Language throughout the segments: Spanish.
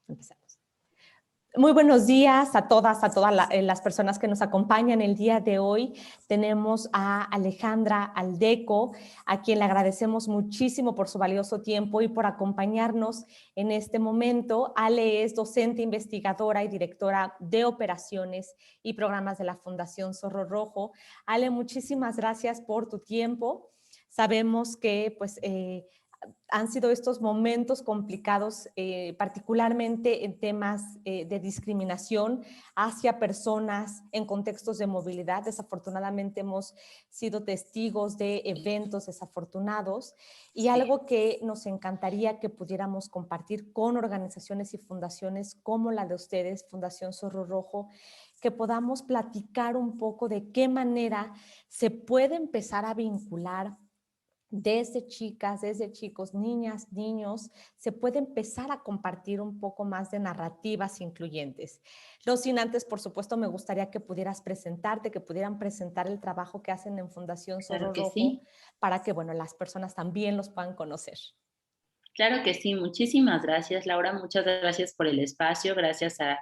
Empezamos. Muy buenos días a todas las personas que nos acompañan el día de hoy. Tenemos a Alejandra Aldeco, a quien le agradecemos muchísimo por su valioso tiempo y por acompañarnos en este momento. Ale es docente, investigadora y directora de operaciones y programas de la Fundación Zorro Rojo. Ale, muchísimas gracias por tu tiempo. Sabemos que han sido estos momentos complicados, particularmente en temas de discriminación hacia personas en contextos de movilidad. Desafortunadamente hemos sido testigos de eventos desafortunados y algo que nos encantaría que pudiéramos compartir con organizaciones y fundaciones como la de ustedes, Fundación Zorro Rojo, que podamos platicar un poco de qué manera se puede empezar a vincular desde chicas, desde chicos, niñas, niños, se puede empezar a compartir un poco más de narrativas incluyentes. No sin antes, por supuesto, me gustaría que pudieras presentarte, que pudieran presentar el trabajo que hacen en Fundación Zorro Claro que Rojo, sí, para que, bueno, las personas también los puedan conocer. claro que sí. Muchísimas gracias, Laura. Muchas gracias por el espacio. Gracias a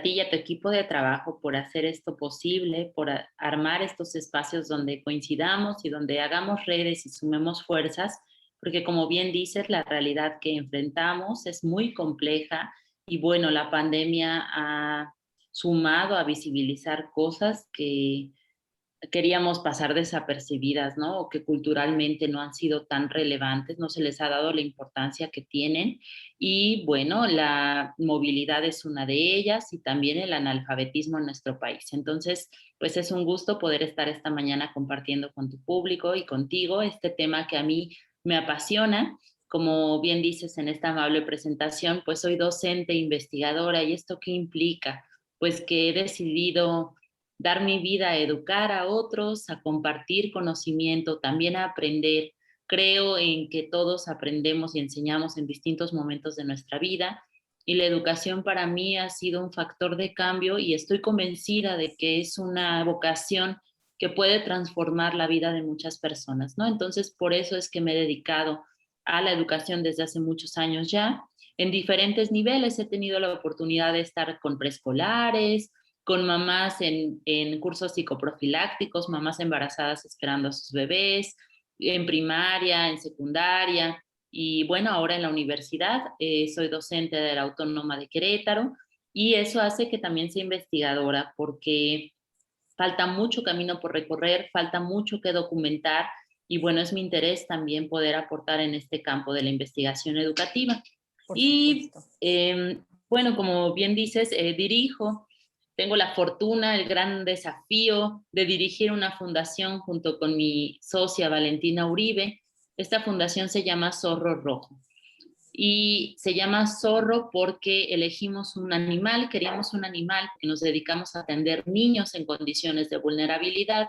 ti y a tu equipo de trabajo por hacer esto posible, por armar estos espacios donde coincidamos y donde hagamos redes y sumemos fuerzas, porque como bien dices, la realidad que enfrentamos es muy compleja y bueno, la pandemia ha sumado a visibilizar cosas que queríamos pasar desapercibidas, ¿no? O que culturalmente no han sido tan relevantes, no se les ha dado la importancia que tienen. Y bueno, la movilidad es una de ellas y también el analfabetismo en nuestro país. Entonces, pues es un gusto poder estar esta mañana compartiendo con tu público y contigo este tema que a mí me apasiona. Como bien dices en esta amable presentación, pues soy docente, investigadora, ¿y esto qué implica? Pues que he decidido dar mi vida a educar a otros, a compartir conocimiento, también a aprender. Creo en que todos aprendemos y enseñamos en distintos momentos de nuestra vida y la educación para mí ha sido un factor de cambio y estoy convencida de que es una vocación que puede transformar la vida de muchas personas, ¿no? Entonces, por eso es que me he dedicado a la educación desde hace muchos años ya. En diferentes niveles he tenido la oportunidad de estar con preescolares, con mamás en cursos psicoprofilácticos, mamás embarazadas esperando a sus bebés, en primaria, en secundaria y bueno, ahora en la universidad soy docente de la Autónoma de Querétaro y eso hace que también sea investigadora porque falta mucho camino por recorrer, falta mucho que documentar y bueno, es mi interés también poder aportar en este campo de la investigación educativa. Por Y supuesto. bueno, como bien dices, tengo la fortuna, el gran desafío de dirigir una fundación junto con mi socia Valentina Uribe. Esta fundación se llama Zorro Rojo y se llama Zorro porque elegimos un animal, queríamos un animal que nos dedicamos a atender niños en condiciones de vulnerabilidad.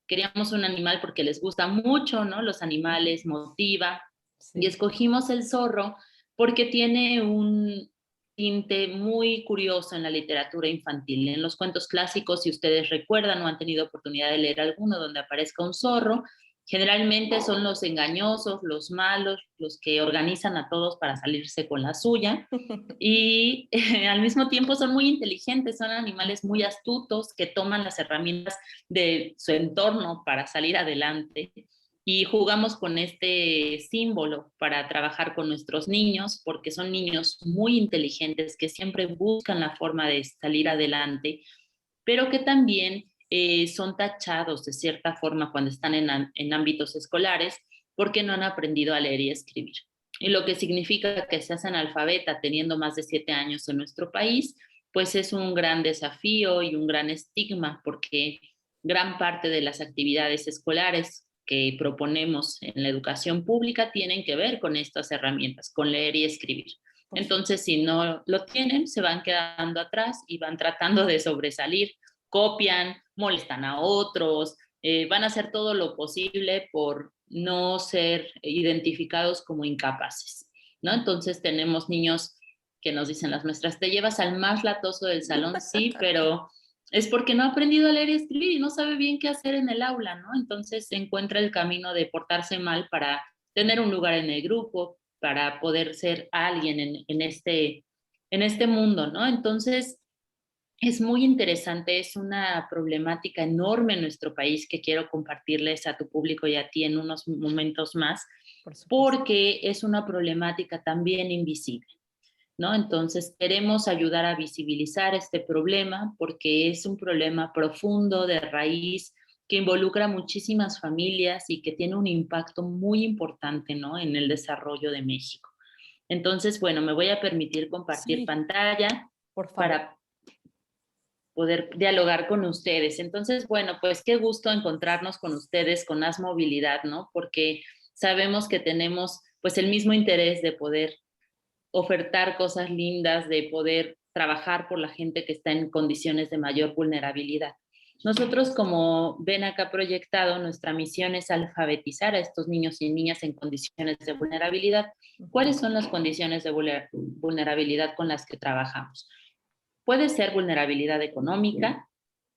Queríamos un animal porque les gusta mucho, ¿no? Los animales motiva. Sí. Y escogimos el zorro porque tiene un tinte muy curioso en la literatura infantil. En los cuentos clásicos, si ustedes recuerdan o han tenido oportunidad de leer alguno donde aparezca un zorro, generalmente son los engañosos, los malos, los que organizan a todos para salirse con la suya y al mismo tiempo son muy inteligentes, son animales muy astutos que toman las herramientas de su entorno para salir adelante y jugamos con este símbolo para trabajar con nuestros niños porque son niños muy inteligentes que siempre buscan la forma de salir adelante, pero que también son tachados de cierta forma cuando están en ámbitos escolares porque no han aprendido a leer y escribir. Y lo que significa que se hacen alfabeta teniendo más de 7 años en nuestro país, pues es un gran desafío y un gran estigma porque gran parte de las actividades escolares que proponemos en la educación pública tienen que ver con estas herramientas, con leer y escribir. Entonces, si no lo tienen, se van quedando atrás y van tratando de sobresalir, copian, molestan a otros, van a hacer todo lo posible por no ser identificados como incapaces, ¿no? Entonces tenemos niños que nos dicen las maestras, te llevas al más latoso del salón, sí, pero es porque no ha aprendido a leer y escribir y no sabe bien qué hacer en el aula, ¿no? Entonces encuentra el camino de portarse mal para tener un lugar en el grupo, para poder ser alguien en este en este mundo, ¿no? Entonces, es muy interesante, es una problemática enorme en nuestro país que quiero compartirles a tu público y a ti en unos momentos más, Por supuesto. porque es una problemática también invisible, ¿no? Entonces, queremos ayudar a visibilizar este problema porque es un problema profundo de raíz que involucra muchísimas familias y que tiene un impacto muy importante, ¿no? En el desarrollo de México. Entonces, bueno, me voy a permitir compartir Sí, pantalla por favor. para poder dialogar con ustedes. Entonces, bueno, pues qué gusto encontrarnos con ustedes, con Haz Movilidad, ¿no? Porque sabemos que tenemos pues el mismo interés de poder ofertar cosas lindas, de poder trabajar por la gente que está en condiciones de mayor vulnerabilidad. Nosotros, como ven acá proyectado, nuestra misión es alfabetizar a estos niños y niñas en condiciones de vulnerabilidad. ¿Cuáles son las condiciones de vulnerabilidad con las que trabajamos? Puede ser vulnerabilidad económica,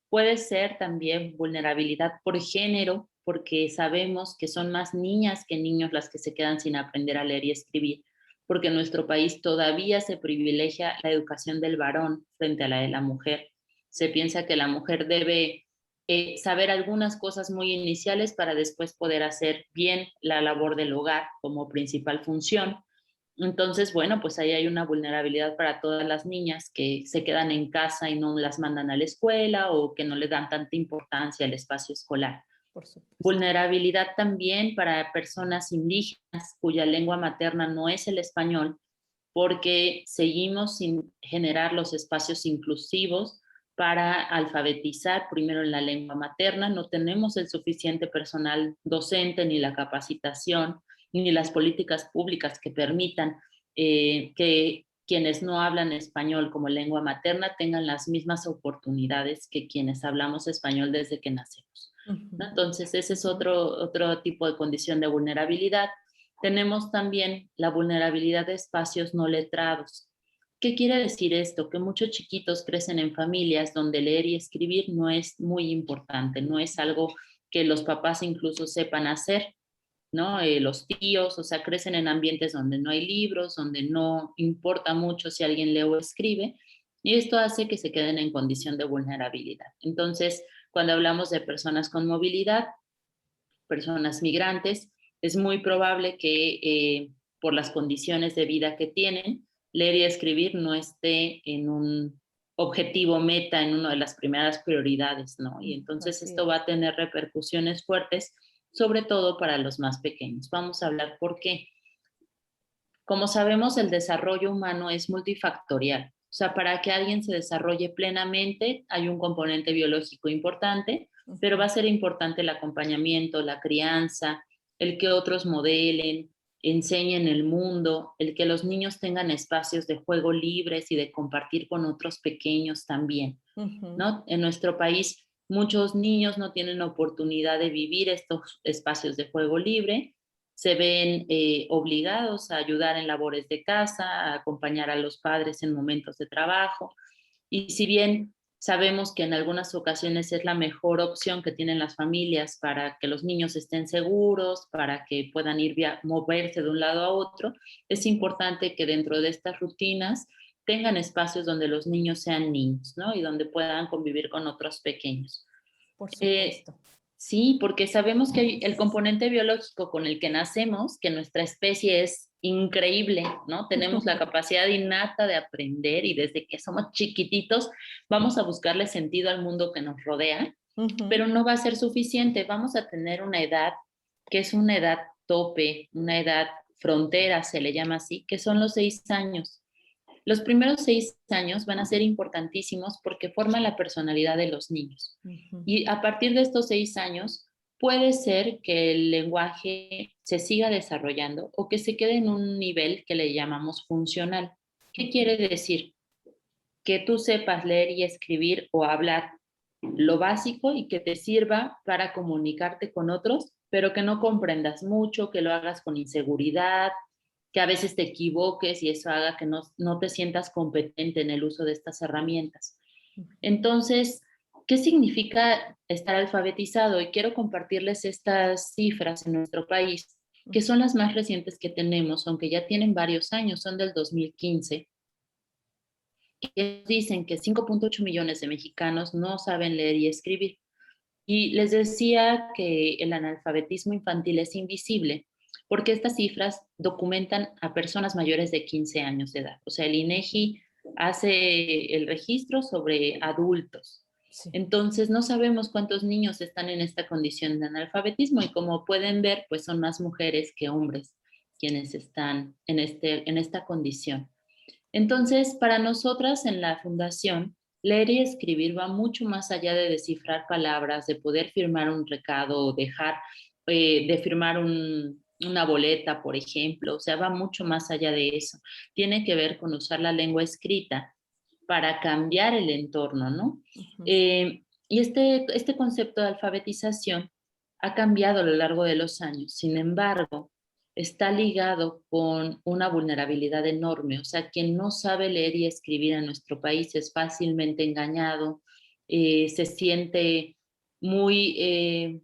puede ser también vulnerabilidad por género, porque sabemos que son más niñas que niños las que se quedan sin aprender a leer y escribir, porque en nuestro país todavía se privilegia la educación del varón frente a la de la mujer. Se piensa que la mujer debe saber algunas cosas muy iniciales para después poder hacer bien la labor del hogar como principal función. Entonces, bueno, pues ahí hay una vulnerabilidad para todas las niñas que se quedan en casa y no las mandan a la escuela o que no le dan tanta importancia al espacio escolar. Por supuesto. Vulnerabilidad también para personas indígenas cuya lengua materna no es el español, porque seguimos sin generar los espacios inclusivos para alfabetizar primero en la lengua materna. No tenemos el suficiente personal docente ni la capacitación ni las políticas públicas que permitan que quienes no hablan español como lengua materna tengan las mismas oportunidades que quienes hablamos español desde que nacemos, ¿no? Ujú, Entonces, ese es ujú. otro tipo de condición de vulnerabilidad. Tenemos también la vulnerabilidad de espacios no letrados. ¿Qué quiere decir esto? Que muchos chiquitos crecen en familias donde leer y escribir no es muy importante, no es algo que los papás incluso sepan hacer, ¿no? Los tíos, o sea, crecen en ambientes donde no hay libros, donde no importa mucho si alguien lee o escribe, y esto hace que se queden en condición de vulnerabilidad. Entonces, cuando hablamos de personas con movilidad, personas migrantes, es muy probable que por las condiciones de vida que tienen, leer y escribir no esté en un objetivo meta, en una de las primeras prioridades, ¿no? Y entonces Así esto va es. a tener repercusiones fuertes, sobre todo para los más pequeños. Vamos a hablar por qué. Como sabemos, el desarrollo humano es multifactorial. O sea, para que alguien se desarrolle plenamente hay un componente biológico importante, pero va Ujú. a ser importante el acompañamiento, la crianza, el que otros modelen, enseñen el mundo, el que los niños tengan espacios de juego libres y de compartir con otros pequeños también, Ujú. ¿no? En nuestro país muchos niños no tienen oportunidad de vivir estos espacios de juego libre, se ven obligados a ayudar en labores de casa, a acompañar a los padres en momentos de trabajo. Y si bien sabemos que en algunas ocasiones es la mejor opción que tienen las familias para que los niños estén seguros, para que puedan ir moverse de un lado a otro, es importante que dentro de estas rutinas tengan espacios donde los niños sean niños, ¿no? Y donde puedan convivir con otros pequeños. Por Eh, supuesto. sí, porque sabemos que el componente biológico con el que nacemos, que nuestra especie es increíble, ¿no? Tenemos la capacidad innata de aprender y desde que somos chiquititos vamos a buscarle sentido al mundo que nos rodea, Ujú. pero no va a ser suficiente. Vamos a tener una edad que es una edad tope, una edad frontera, se le llama así, que son los 6 años. Los primeros 6 años van a ser importantísimos porque forman la personalidad de los niños. Ujú. Y a partir de estos 6 años, puede ser que el lenguaje se siga desarrollando o que se quede en un nivel que le llamamos funcional. ¿Qué Ujú. quiere decir? Que tú sepas leer y escribir o hablar lo básico y que te sirva para comunicarte con otros, pero que no comprendas mucho, que lo hagas con inseguridad, que a veces te equivoques y eso haga que no te sientas competente en el uso de estas herramientas. Entonces, ¿qué significa estar alfabetizado? Y quiero compartirles estas cifras en nuestro país, que son las más recientes que tenemos, aunque ya tienen varios años, son del 2015. que dicen que 5.8 millones de mexicanos no saben leer y escribir. Y les decía que el analfabetismo infantil es invisible porque estas cifras documentan a personas mayores de 15 años de edad. O sea, el INEGI hace el registro sobre adultos. Sí. Entonces, no sabemos cuántos niños están en esta condición de analfabetismo y como pueden ver, pues son más mujeres que hombres quienes están en esta condición. Entonces, para nosotras en la fundación, leer y escribir va mucho más allá de descifrar palabras, de poder firmar un recado o dejar de firmar una boleta, por ejemplo. O sea, va mucho más allá de eso. Tiene que ver con usar la lengua escrita para cambiar el entorno, ¿no? Ujú. Y este concepto de alfabetización ha cambiado a lo largo de los años. Sin embargo, está ligado con una vulnerabilidad enorme. O sea, quien no sabe leer y escribir en nuestro país es fácilmente engañado, se siente muy,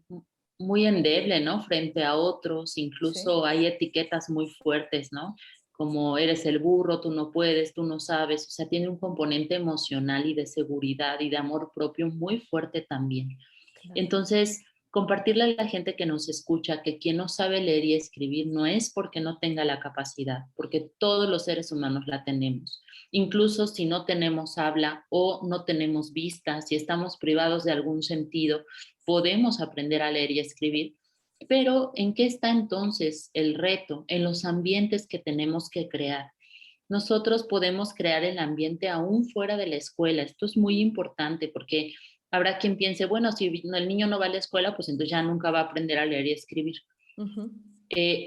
muy endeble, ¿no? Frente a otros, Sí, incluso hay etiquetas muy fuertes, ¿no? Como eres el burro, tú no puedes, tú no sabes. O sea, tiene un componente emocional y de seguridad y de amor propio muy fuerte también. claro. Entonces, compartirle a la gente que nos escucha que quien no sabe leer y escribir no es porque no tenga la capacidad, porque todos los seres humanos la tenemos. Incluso si no tenemos habla o no tenemos vista, si estamos privados de algún sentido, podemos aprender a leer y escribir. Pero ¿en qué está entonces el reto? En los ambientes que tenemos que crear. Nosotros podemos crear el ambiente aún fuera de la escuela. Esto es muy importante porque habrá quien piense, bueno, si el niño no va a la escuela, pues entonces ya nunca va a aprender a leer y escribir. Ujú.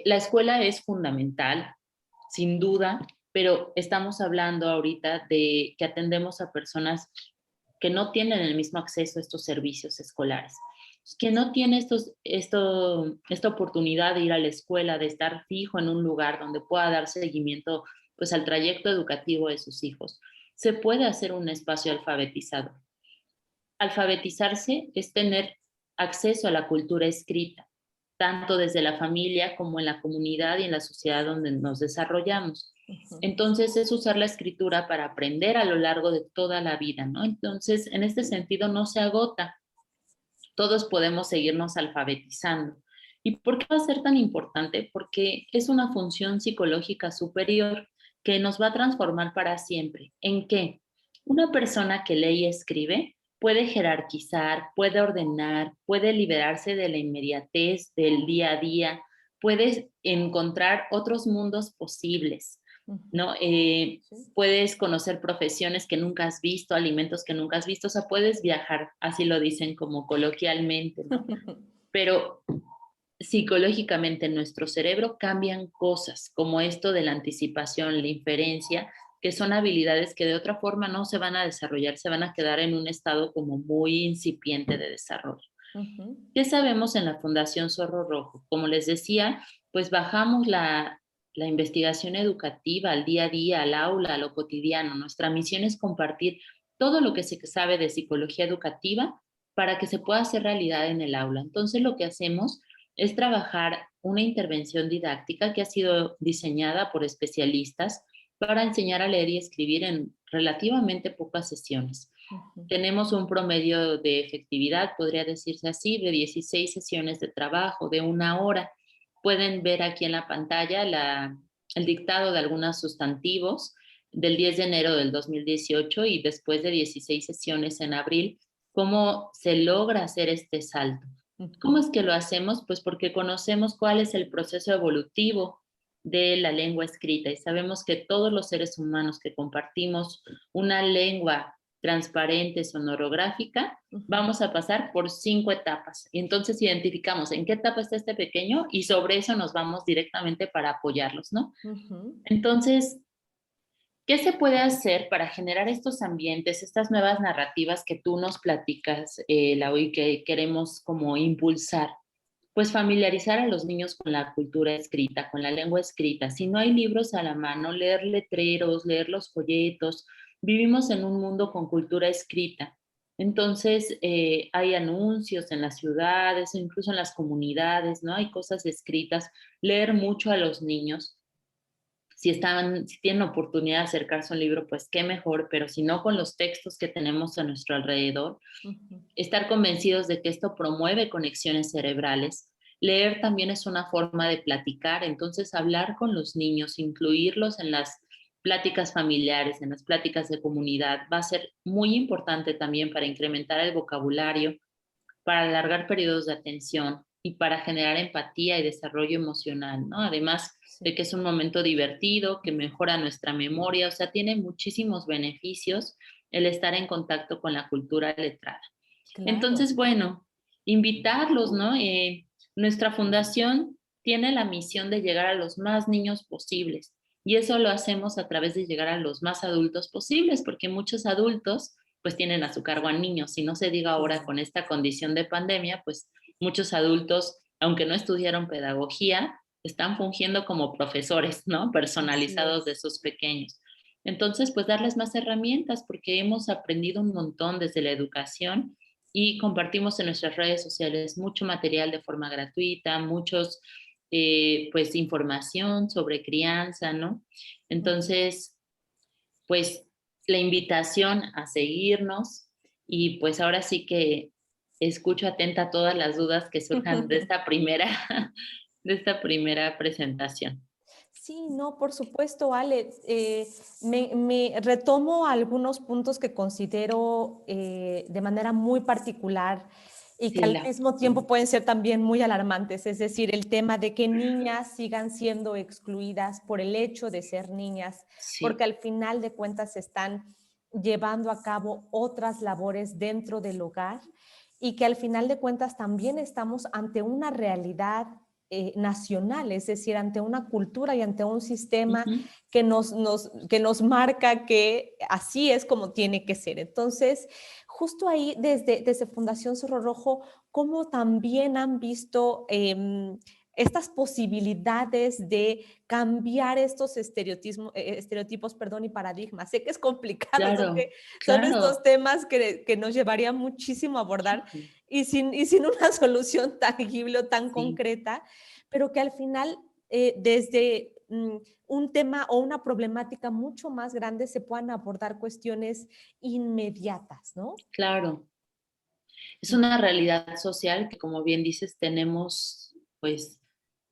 La escuela es fundamental, sin duda, pero estamos hablando ahorita de que atendemos a personas que no tienen el mismo acceso a estos servicios escolares, que no tiene esta oportunidad de ir a la escuela, de estar fijo en un lugar donde pueda dar seguimiento pues, al trayecto educativo de sus hijos. Se puede hacer un espacio alfabetizado. Alfabetizarse es tener acceso a la cultura escrita, tanto desde la familia como en la comunidad y en la sociedad donde nos desarrollamos. Ujú. Entonces es usar la escritura para aprender a lo largo de toda la vida, ¿no? Entonces, en este sentido no se agota. Todos podemos seguirnos alfabetizando. ¿Y por qué va a ser tan importante? Porque es una función psicológica superior que nos va a transformar para siempre. ¿En qué? Una persona que lee y escribe puede jerarquizar, puede ordenar, puede liberarse de la inmediatez del día a día, puede encontrar otros mundos posibles, Ujú. ¿no? Sí. Puedes conocer profesiones que nunca has visto, alimentos que nunca has visto, o sea, puedes viajar, así lo dicen como coloquialmente, ¿no? Pero psicológicamente en nuestro cerebro cambian cosas, como esto de la anticipación, la inferencia, que son habilidades que de otra forma no se van a desarrollar, se van a quedar en un estado como muy incipiente de desarrollo. Ujú. ¿Qué sabemos en la Fundación Zorro Rojo? Como les decía, pues bajamos la investigación educativa al día a día, al aula, a lo cotidiano. Nuestra misión es compartir todo lo que se sabe de psicología educativa para que se pueda hacer realidad en el aula. Entonces, lo que hacemos es trabajar una intervención didáctica que ha sido diseñada por especialistas para enseñar a leer y escribir en relativamente pocas sesiones. Ujú. Tenemos un promedio de efectividad, podría decirse así, de 16 sesiones de trabajo, de 1 hora. Pueden ver aquí en la pantalla el dictado de algunos sustantivos del 10 de enero del 2018 y después de 16 sesiones en abril, cómo se logra hacer este salto. ¿Cómo Ujú. es que lo hacemos? Pues porque conocemos cuál es el proceso evolutivo de la lengua escrita y sabemos que todos los seres humanos que compartimos una lengua transparente, sonorográfica, Ujú. vamos a pasar por 5 etapas. Y entonces identificamos en qué etapa está este pequeño y sobre eso nos vamos directamente para apoyarlos, ¿no? Ujú. Entonces, ¿qué se puede hacer para generar estos ambientes, estas nuevas narrativas que tú nos platicas, Lau, y que queremos como impulsar? Pues familiarizar a los niños con la cultura escrita, con la lengua escrita. Si no hay libros a la mano, leer letreros, leer los folletos. Vivimos en un mundo con cultura escrita. Entonces, hay anuncios en las ciudades, incluso en las comunidades, ¿no? Hay cosas escritas. Leer mucho a los niños Si tienen oportunidad de acercarse a un libro, pues qué mejor, pero si no, con los textos que tenemos a nuestro alrededor, Ujú. estar convencidos de que esto promueve conexiones cerebrales. Leer también es una forma de platicar, entonces hablar con los niños, incluirlos en las pláticas familiares, en las pláticas de comunidad, va a ser muy importante también para incrementar el vocabulario, para alargar periodos de atención y para generar empatía y desarrollo emocional, ¿no? Además de Sí, que es un momento divertido, que mejora nuestra memoria, o sea, tiene muchísimos beneficios el estar en contacto con la cultura letrada. claro. Entonces, bueno, invitarlos, ¿no? Nuestra fundación tiene la misión de llegar a los más niños posibles y eso lo hacemos a través de llegar a los más adultos posibles, porque muchos adultos pues tienen a su cargo a niños, y no se diga ahora Claro. con esta condición de pandemia, pues muchos adultos, aunque no estudiaron pedagogía, están fungiendo como profesores, ¿no? Así Personalizados de es. sus pequeños. Entonces, pues darles más herramientas porque hemos aprendido un montón desde la educación y compartimos en nuestras redes sociales mucho material de forma gratuita, muchos, pues información sobre crianza, ¿no? Ujú. Entonces, pues la invitación a seguirnos y pues ahora sí que escucho atenta todas las dudas que surjan de esta primera, de esta primera presentación. Sí, no, por supuesto, Ale. Me retomo algunos puntos que considero de manera muy particular y que Sí, al la, mismo tiempo pueden ser también muy alarmantes. Es decir, el tema de que niñas sigan siendo excluidas por el hecho de ser niñas, sí, porque al final de cuentas están llevando a cabo otras labores dentro del hogar y que al final de cuentas también estamos ante una realidad nacional, es decir, ante una cultura y ante un sistema ujú, que nos marca que así es como tiene que ser. Entonces, justo ahí, desde Fundación Zorro Rojo, ¿cómo también han visto estas posibilidades de cambiar estos estereotipos, perdón, y paradigmas? Sé que es complicado, claro, son estos claro. temas que nos llevaría muchísimo a abordar Muchísimo. y sin una solución tangible o tan Sí, concreta, pero que al final, desde un tema o una problemática mucho más grande, se puedan abordar cuestiones inmediatas, ¿no? claro. Es una realidad social que, como bien dices, tenemos pues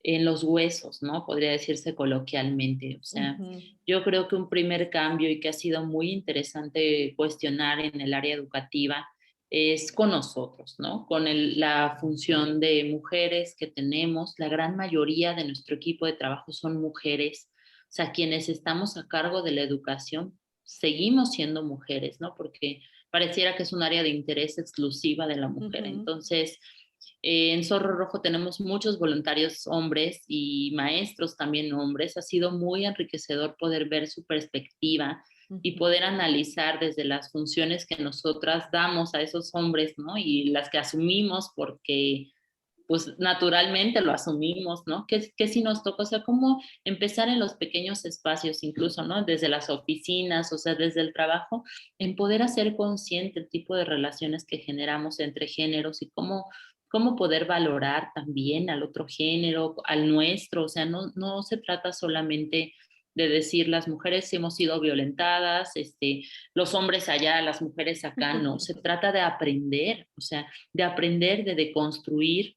en los huesos, ¿no? Podría decirse coloquialmente. O sea, Ujú, yo creo que un primer cambio y que ha sido muy interesante cuestionar en el área educativa es con nosotros, ¿no? Con la función de mujeres que tenemos. La gran mayoría de nuestro equipo de trabajo son mujeres. O sea, quienes estamos a cargo de la educación seguimos siendo mujeres, ¿no? Porque pareciera que es un área de interés exclusiva de la mujer. ujú, Entonces, en Zorro Rojo tenemos muchos voluntarios hombres y maestros también hombres. Ha sido muy enriquecedor poder ver su perspectiva y ujú. poder analizar desde las funciones que nosotras damos a esos hombres, ¿no? Y las que asumimos porque pues naturalmente lo asumimos, ¿no? Que si nos toca, o sea, cómo empezar en los pequeños espacios, incluso, ¿no? Desde las oficinas, o sea, desde el trabajo, en poder hacer consciente el tipo de relaciones que generamos entre géneros y cómo poder valorar también al otro género, al nuestro, o sea, no se trata solamente de decir las mujeres hemos sido violentadas, los hombres allá, las mujeres acá, no, se trata de aprender, o sea, de aprender, de deconstruir,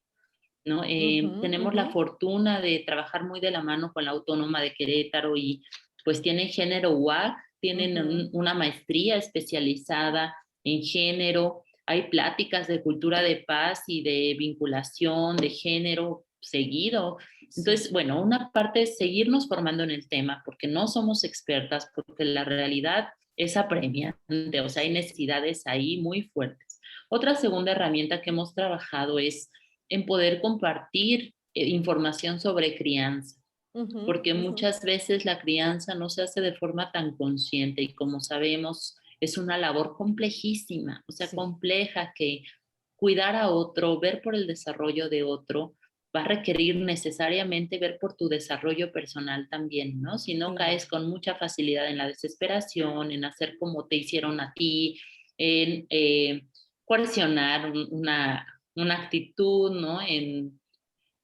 ¿no? Ujú, Tenemos ujú. la fortuna de trabajar muy de la mano con la Autónoma de Querétaro y pues tienen género UAC, tienen Ujú. una maestría especializada en género, hay pláticas de cultura de paz y de vinculación de género seguido. Sí, Entonces, bueno, una parte es seguirnos formando en el tema, porque no somos expertas, porque la realidad es apremiante, o sea, hay sí. necesidades ahí muy fuertes. Otra segunda herramienta que hemos trabajado es en poder compartir información sobre crianza, Ujú, porque ujú. muchas veces la crianza no se hace de forma tan consciente y como sabemos es una labor complejísima, o sea, Sí, compleja que cuidar a otro, ver por el desarrollo de otro, va a requerir necesariamente ver por tu desarrollo personal también, ¿no? Si no claro. caes con mucha facilidad en la desesperación, en hacer como te hicieron a ti, en coercionar una actitud, ¿no?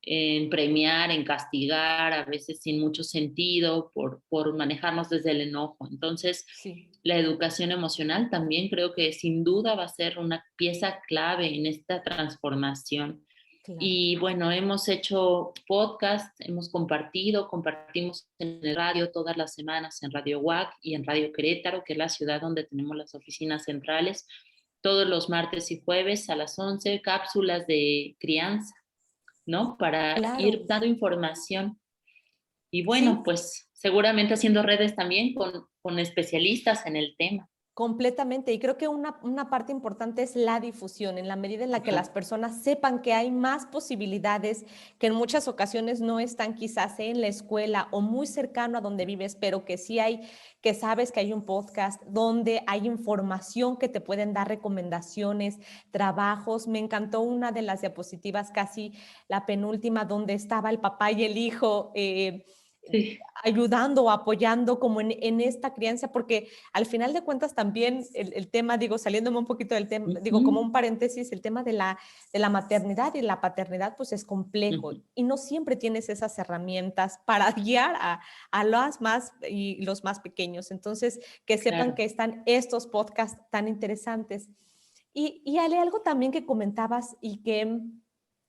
en premiar, en castigar, a veces sin mucho sentido, por manejarnos desde el enojo. Entonces, Sí, la educación emocional también creo que sin duda va a ser una pieza clave en esta transformación. claro. Y bueno, hemos hecho podcast, hemos compartimos en el radio todas las semanas en Radio WAC y en Radio Querétaro, que es la ciudad donde tenemos las oficinas centrales, todos los martes y jueves a las 11 cápsulas de crianza, ¿no? Para Claro. ir dando información. Y bueno, Sí, pues seguramente haciendo redes también con especialistas en el tema. completamente. Y creo que una parte importante es la difusión, en la medida en la que las personas sepan que hay más posibilidades que en muchas ocasiones no están quizás en la escuela o muy cercano a donde vives, pero que sí hay, que sabes que hay un podcast donde hay información que te pueden dar recomendaciones, trabajos. Me encantó una de las diapositivas, casi la penúltima, donde estaba el papá y el hijo. Sí. Ayudando o apoyando como en esta crianza, porque al final de cuentas también el tema, digo, saliéndome un poquito del tema, digo, como Ujú, un paréntesis, el tema de la maternidad y la paternidad, pues es complejo ujú. y no siempre tienes esas herramientas para guiar a los más y los más pequeños. Entonces, que sepan Claro. que están estos podcasts tan interesantes. Y Ale, algo también que comentabas y que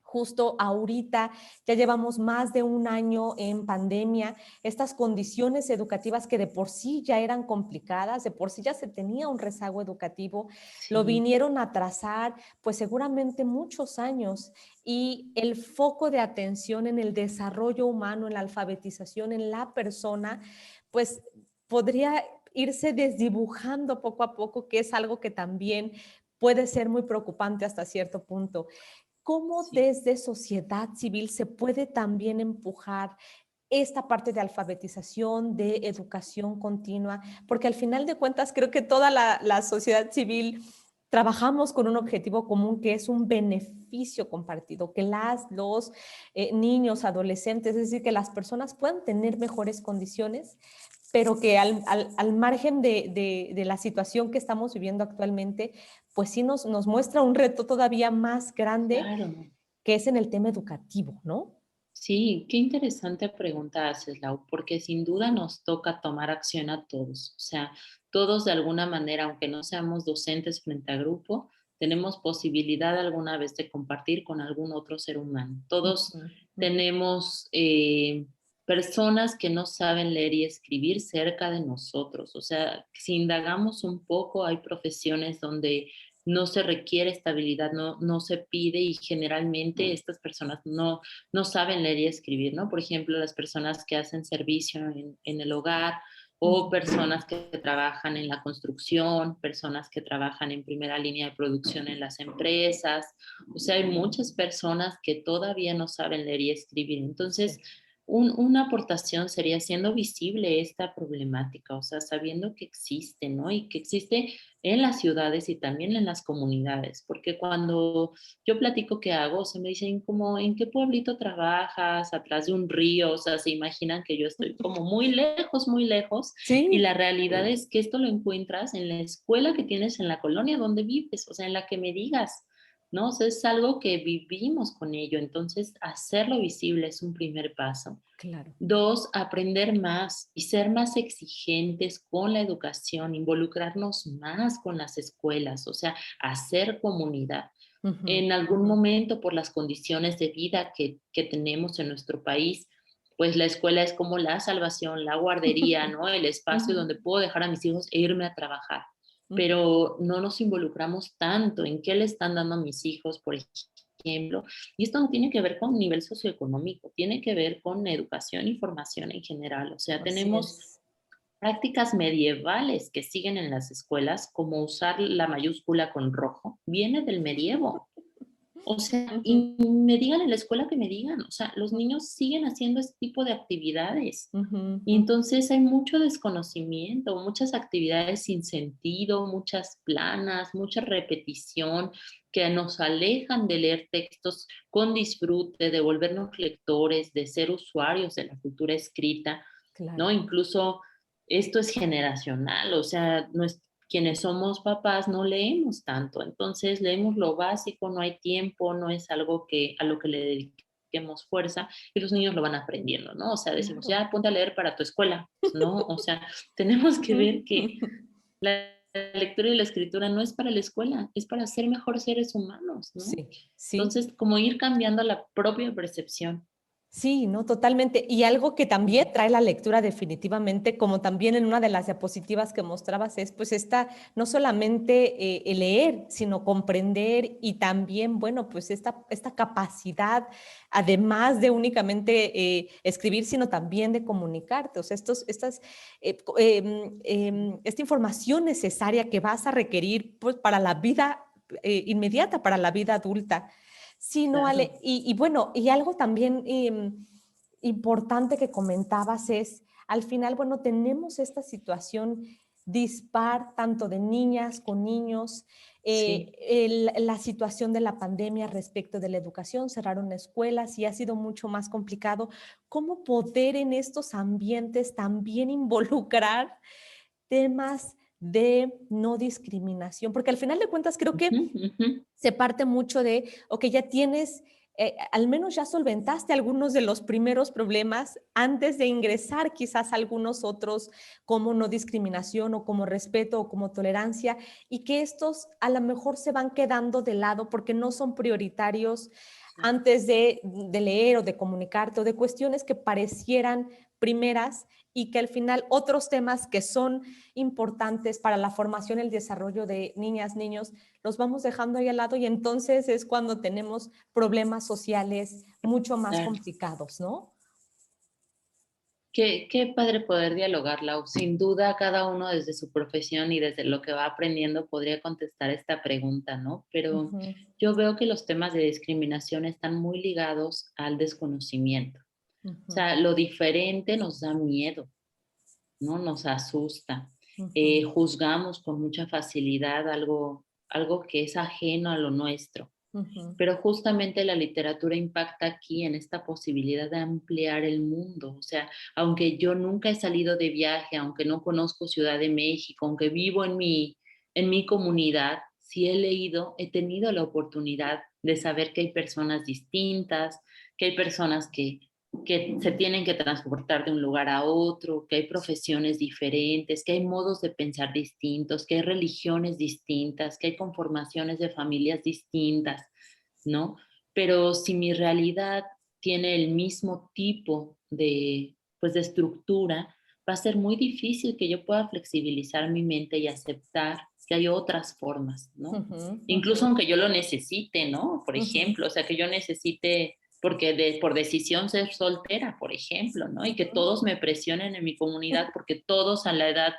justo ahorita ya llevamos más de un año en pandemia, estas condiciones educativas que de por sí ya eran complicadas, de por sí ya se tenía un rezago educativo, lo Sí, vinieron a atrasar pues seguramente muchos años y el foco de atención en el desarrollo humano, en la alfabetización, en la persona, pues podría irse desdibujando poco a poco, que es algo que también puede ser muy preocupante hasta cierto punto. ¿Cómo sí. desde sociedad civil se puede también empujar esta parte de alfabetización, de educación continua? Porque al final de cuentas creo que toda la sociedad civil trabajamos con un objetivo común que es un beneficio compartido, que los niños, adolescentes, es decir, que las personas puedan tener mejores condiciones, pero que al margen de la situación que estamos viviendo actualmente, pues sí nos muestra un reto todavía más grande Claro. que es en el tema educativo, ¿no? Sí, qué interesante pregunta haces, Lau, porque sin duda nos toca tomar acción a todos. O sea, todos de alguna manera, aunque no seamos docentes frente a grupo, tenemos posibilidad alguna vez de compartir con algún otro ser humano. Todos Ujú, ujú. tenemos personas que no saben leer y escribir cerca de nosotros. O sea, si indagamos un poco, hay profesiones donde no se requiere estabilidad, no se pide y generalmente estas personas no saben leer y escribir, ¿no? Por ejemplo, las personas que hacen servicio en el hogar o Ujú. personas que trabajan en la construcción, personas que trabajan en primera línea de producción en las empresas. O sea, hay muchas personas que todavía no saben leer y escribir. Entonces, Sí, una aportación sería siendo visible esta problemática, o sea, sabiendo que existe, ¿no? Y que existe en las ciudades y también en las comunidades, porque cuando yo platico qué hago, o sea, me dicen como, ¿en qué pueblito trabajas? Atrás de un río, o sea, se imaginan que yo estoy como muy lejos, y la sí, realidad es que esto lo encuentras en la escuela que tienes en la colonia donde vives, o sea, en la que me digas, ¿no? O sea, es algo que vivimos con ello, entonces hacerlo visible es un primer paso. claro. Dos, aprender más y ser más exigentes con la educación, involucrarnos más con las escuelas, o sea, hacer comunidad. Ujú, En algún ujú, momento, por las condiciones de vida que tenemos en nuestro país, pues la escuela es como la salvación, la guardería, ¿no? El espacio ujú, donde puedo dejar a mis hijos e irme a trabajar. ujú. Pero no nos involucramos tanto en qué le están dando a mis hijos, por ejemplo. Y esto no tiene que ver con nivel socioeconómico, tiene que ver con educación y formación en general. O sea, Así tenemos es. prácticas medievales que siguen en las escuelas, como usar la mayúscula con rojo, viene del medievo. O sea, Ujú, y me digan en la escuela que me digan, o sea, los niños siguen haciendo este tipo de actividades. ujú, Y ujú. entonces hay mucho desconocimiento, muchas actividades sin sentido, muchas planas, mucha repetición que nos alejan de leer textos con disfrute, de volvernos lectores, de ser usuarios de la cultura escrita, Claro. ¿no? Incluso esto es generacional, o sea, quienes somos papás no leemos tanto, entonces leemos lo básico, no hay tiempo, no es algo que a lo que le dediquemos apliquemos fuerza y los niños lo van aprendiendo, ¿no? O sea, decimos, Claro. ya ponte a leer para tu escuela. Pues no, o sea, tenemos que ver que la lectura y la escritura no es para la escuela, es para ser mejores seres humanos, ¿no? Sí, sí. Entonces, como ir cambiando la propia percepción. Sí, no, totalmente. Y algo que también trae la lectura definitivamente, como también en una de las diapositivas que mostrabas, es pues esta, no solamente el leer, sino comprender y también, bueno, pues esta capacidad, además de únicamente escribir, sino también de comunicarte. O sea, esta información necesaria que vas a requerir pues, para la vida inmediata, para la vida adulta. Sí, no, Ale. Claro. Y bueno, y algo también importante que comentabas es, al final, bueno, tenemos esta situación dispar tanto de niñas con niños, Sí. la situación de la pandemia respecto de la educación, cerraron escuelas y ha sido mucho más complicado. ¿Cómo poder en estos ambientes también involucrar temas de no discriminación? Porque al final de cuentas creo Ujú, que ujú. se parte mucho de, ok, ya tienes, al menos ya solventaste algunos de los primeros problemas antes de ingresar quizás algunos otros como no discriminación o como respeto o como tolerancia y que estos a lo mejor se van quedando de lado porque no son prioritarios Sí. antes de leer o de comunicarte o de cuestiones que parecieran primeras y que al final otros temas que son importantes para la formación y el desarrollo de niñas, niños, los vamos dejando ahí al lado y entonces es cuando tenemos problemas sociales mucho más Claro. complicados, ¿no? Qué padre poder dialogar, Lau. Sin duda, cada uno desde su profesión y desde lo que va aprendiendo podría contestar esta pregunta, ¿no? Pero Ujú, yo veo que los temas de discriminación están muy ligados al desconocimiento. O ujú, sea, lo diferente nos da miedo, ¿no? Nos asusta. ujú, Juzgamos con mucha facilidad algo que es ajeno a lo nuestro. ujú. Pero justamente la literatura impacta aquí en esta posibilidad de ampliar el mundo. O sea, aunque yo nunca he salido de viaje, aunque no conozco Ciudad de México, aunque vivo en mi comunidad, sí he leído, he tenido la oportunidad de saber que hay personas distintas, que hay personas que se tienen que transportar de un lugar a otro, que hay profesiones diferentes, que hay modos de pensar distintos, que hay religiones distintas, que hay conformaciones de familias distintas, ¿no? Pero si mi realidad tiene el mismo tipo de, pues, de estructura, va a ser muy difícil que yo pueda flexibilizar mi mente y aceptar que hay otras formas, ¿no? Ujú, ujú, Incluso aunque yo lo necesite, ¿no? Por ujú, ejemplo, o sea, que yo necesite, porque por decisión ser soltera, por ejemplo, ¿no? Y que ujú. todos me presionen en mi comunidad porque todos a la edad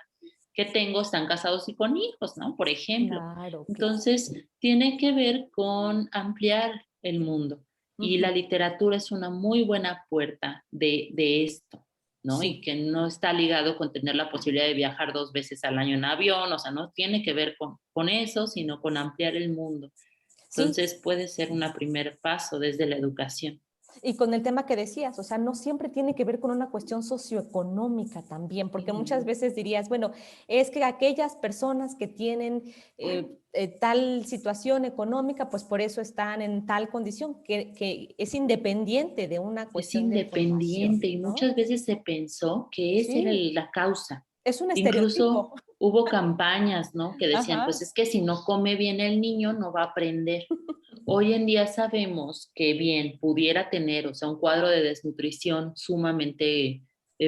que tengo están casados y con hijos, ¿no? Por ejemplo. Claro, claro. Entonces, tiene que ver con ampliar el mundo y Ujú, la literatura es una muy buena puerta de esto, ¿no? Y sí, que no está ligado con tener la posibilidad de viajar 2 veces al año en avión, o sea, no tiene que ver con eso, sino con ampliar el mundo. sí. Entonces, puede ser un primer paso desde la educación. Y con el tema que decías, o sea, no siempre tiene que ver con una cuestión socioeconómica también, porque muchas Ujú. veces dirías, bueno, es que aquellas personas que tienen tal situación económica, pues por eso están en tal condición, que es independiente de una Es cuestión de formación, independiente y ¿no? muchas veces se pensó que esa era Sí, la causa. es un estereotipo. Incluso hubo campañas, ¿no? Que decían, Ajá. pues es que si no come bien el niño, no va a aprender. Hoy en día sabemos que bien pudiera tener, o sea, un cuadro de desnutrición sumamente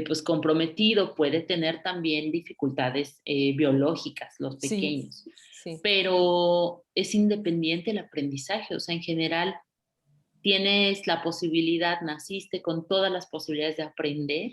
pues comprometido, puede tener también dificultades biológicas, los Sí, pequeños, sí. pero es independiente el aprendizaje, o sea, en general tienes la posibilidad, naciste con todas las posibilidades de aprender,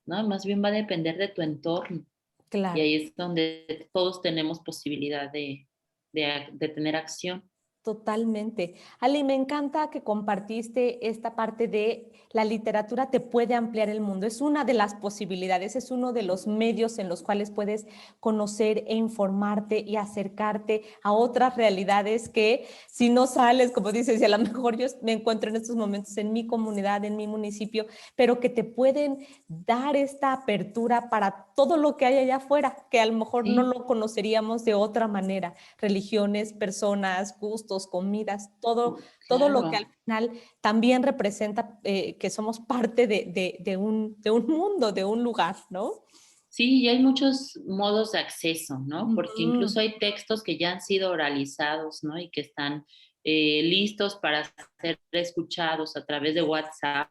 ¿no? Más bien va a depender de tu entorno. Y Claro. ahí es donde todos tenemos posibilidad de tener acción. Totalmente. Ali, me encanta que compartiste esta parte de la literatura te puede ampliar el mundo. Es una de las posibilidades, es uno de los medios en los cuales puedes conocer e informarte y acercarte a otras realidades que si no sales, como dices, y a lo mejor yo me encuentro en estos momentos en mi comunidad, en mi municipio, pero que te pueden dar esta apertura para todo lo que hay allá afuera, que a lo mejor no Sí, lo conoceríamos de otra manera. Religiones, personas, gustos, zapatos, comidas, todo lo que al Claro. final también representa que somos parte de un mundo, de un lugar, ¿no? Sí, y hay muchos modos de acceso, ¿no? Porque Ujú, incluso hay textos que ya han sido oralizados, ¿no? Y que están listos para ser escuchados a través de WhatsApp,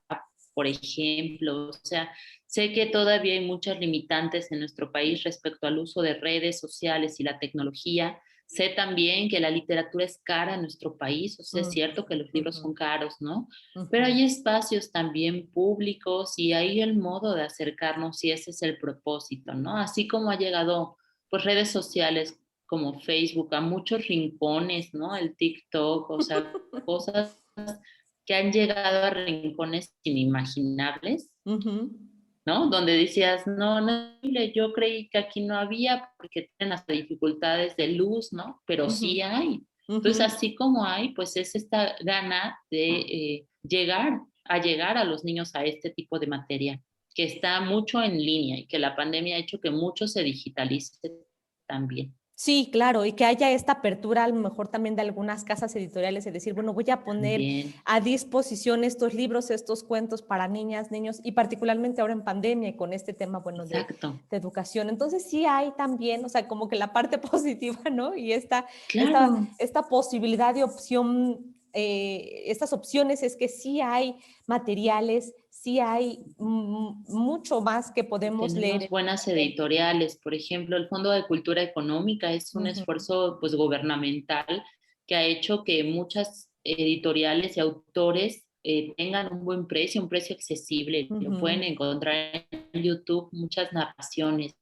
por ejemplo. O sea, sé que todavía hay muchas limitantes en nuestro país respecto al uso de redes sociales y la tecnología. Sé también que la literatura es cara en nuestro país, o sea, es ujú, cierto que los libros ujú, son caros, ¿no? Pero ujú. hay espacios también públicos y hay el modo de acercarnos y ese es el propósito, ¿no? Así como ha llegado, pues, redes sociales como Facebook a muchos rincones, ¿no? El TikTok, o sea, cosas que han llegado a rincones inimaginables, Ujú, ¿no? Donde decías, no, no, yo creí que aquí no había porque tienen hasta dificultades de luz, ¿no? Pero ujú, sí hay. ujú. Entonces, así como hay, pues es esta gana de llegar a los niños a este tipo de materia, que está mucho en línea y que la pandemia ha hecho que mucho se digitalice también. Sí, claro, y que haya esta apertura, a lo mejor también de algunas casas editoriales, de decir, bueno, voy a poner También, a disposición estos libros, estos cuentos para niñas, niños, y particularmente ahora en pandemia y con este tema, bueno, exacto. de educación. Entonces sí hay también, o sea, como que la parte positiva, ¿no? Y Claro, esta posibilidad de opción, estas opciones es que sí hay materiales, sí hay mucho más que podemos leer tenemos en buenas Internet. editoriales. Por ejemplo, el Fondo de Cultura Económica es un Ujú, esfuerzo pues gubernamental que ha hecho que muchas editoriales y autores tengan un buen precio, un precio accesible. Lo pueden ujú. encontrar en YouTube, muchas narraciones,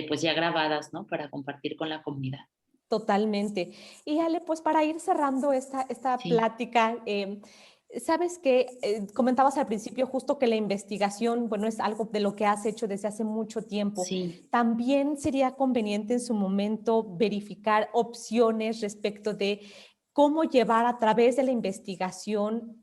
pues ya grabadas, ¿no? Para compartir con la comunidad. Totalmente. Y Ale, pues para ir cerrando esta Sí, plática, sabes que comentabas al principio justo que la investigación, bueno, es algo de lo que has hecho desde hace mucho tiempo. sí. También sería conveniente en su momento verificar opciones respecto de cómo llevar a través de la investigación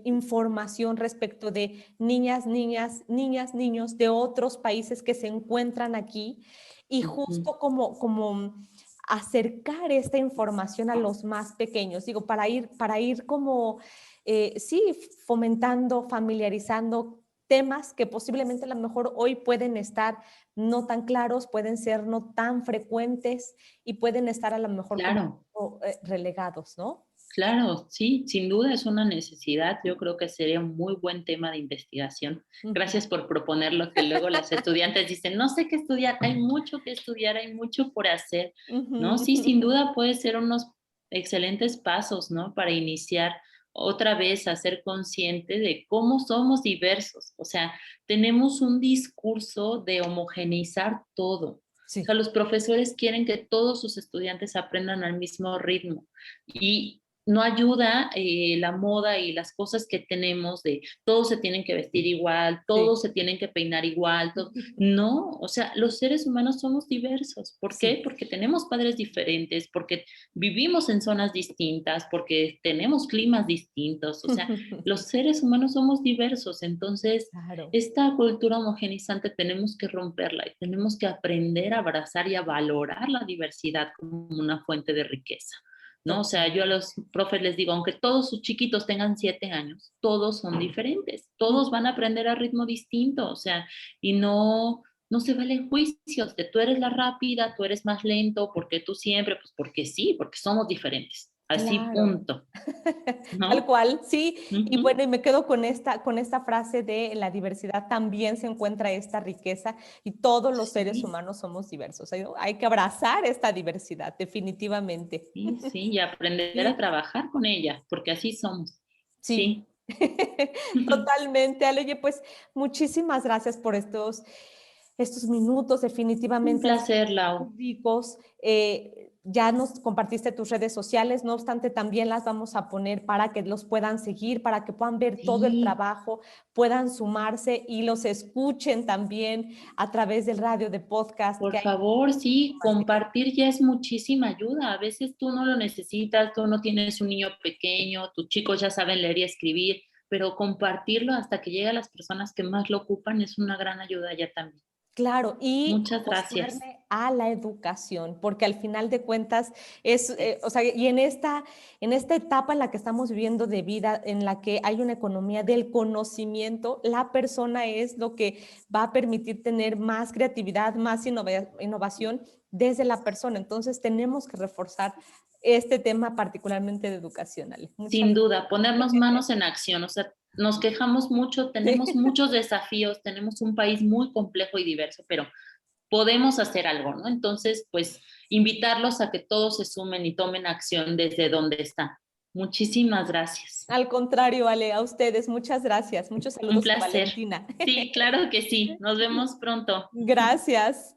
información respecto de niños de otros países que se encuentran aquí y Ujú. justo como acercar esta información a los más pequeños, digo, para ir como, sí, fomentando, familiarizando temas que posiblemente a lo mejor hoy pueden estar no tan claros, pueden ser no tan frecuentes y pueden estar a lo mejor como Claro. relegados, ¿no? Claro, sí, sin duda es una necesidad. Yo creo que sería un muy buen tema de investigación. Ujú. Gracias por proponerlo, que luego las estudiantes dicen, no sé qué estudiar, hay mucho que estudiar, hay mucho por hacer, ¿no? Ujú. Sí, sin duda puede ser unos excelentes pasos, ¿no? Para iniciar otra vez a ser consciente de cómo somos diversos. O sea, tenemos un discurso de homogeneizar todo. O sea, Sí, los profesores quieren que todos sus estudiantes aprendan al mismo ritmo. Y no ayuda la moda y las cosas que tenemos de todos se tienen que vestir igual, sí. todos se tienen que peinar igual, todo. No, o sea, los seres humanos somos diversos. ¿Por qué? Sí, Porque tenemos padres diferentes, porque vivimos en zonas distintas, porque tenemos climas distintos, o sea, los seres humanos somos diversos, entonces claro. esta cultura homogenizante tenemos que romperla y tenemos que aprender a abrazar y a valorar la diversidad como una fuente de riqueza. ¿No? O sea, yo a Totalmente. los profes les digo, aunque todos sus chiquitos tengan 7 años, todos son diferentes, todos van a aprender a ritmo distinto, o sea, y no se valen juicios de tú eres la rápida, tú eres más lento, porque tú siempre, pues porque sí, porque somos diferentes, así Claro. punto, Tal ¿no? cual, sí. Y Ujú. bueno, y me quedo con esta frase de la diversidad también se encuentra esta riqueza y todos los seres Sí, humanos somos diversos. Hay que abrazar esta diversidad, definitivamente. sí, sí, y aprender a Sí, trabajar con ella, porque así somos, sí. sí. Totalmente, Ale. Oye, pues muchísimas gracias por estos minutos, Un definitivamente han sido placer, Lau. muy ricos. Ya nos compartiste tus redes sociales, no obstante, también las vamos a poner para que los puedan seguir, para que puedan ver todo el Sí, trabajo, puedan sumarse y los escuchen también a través del radio, de podcast, por que hay favor, sí, material. compartir ya es muchísima ayuda. A veces tú no lo necesitas, tú no tienes un niño pequeño, tus chicos ya saben leer y escribir, pero compartirlo hasta que llegue a las personas que más lo ocupan es una gran ayuda ya también. Claro, y Muchas gracias. apostarle a la educación, porque al final de cuentas es, o sea, y en esta etapa en la que estamos viviendo de vida, en la que hay una economía del conocimiento, la persona es lo que va a permitir tener más creatividad, más innovación desde la persona. Entonces, tenemos que reforzar este tema particularmente de educación, Ale. Muchas Sin duda, ponernos manos en acción. O sea, nos quejamos mucho, tenemos gracias. muchos desafíos, tenemos un país muy complejo y diverso, pero podemos hacer algo, ¿no? Entonces, pues, invitarlos a que todos se sumen y tomen acción desde donde están. Muchísimas gracias. Al contrario, Ale, a ustedes, muchas gracias. Muchos Un saludos a placer. Valentina. Sí, claro que sí. Nos vemos pronto. Gracias.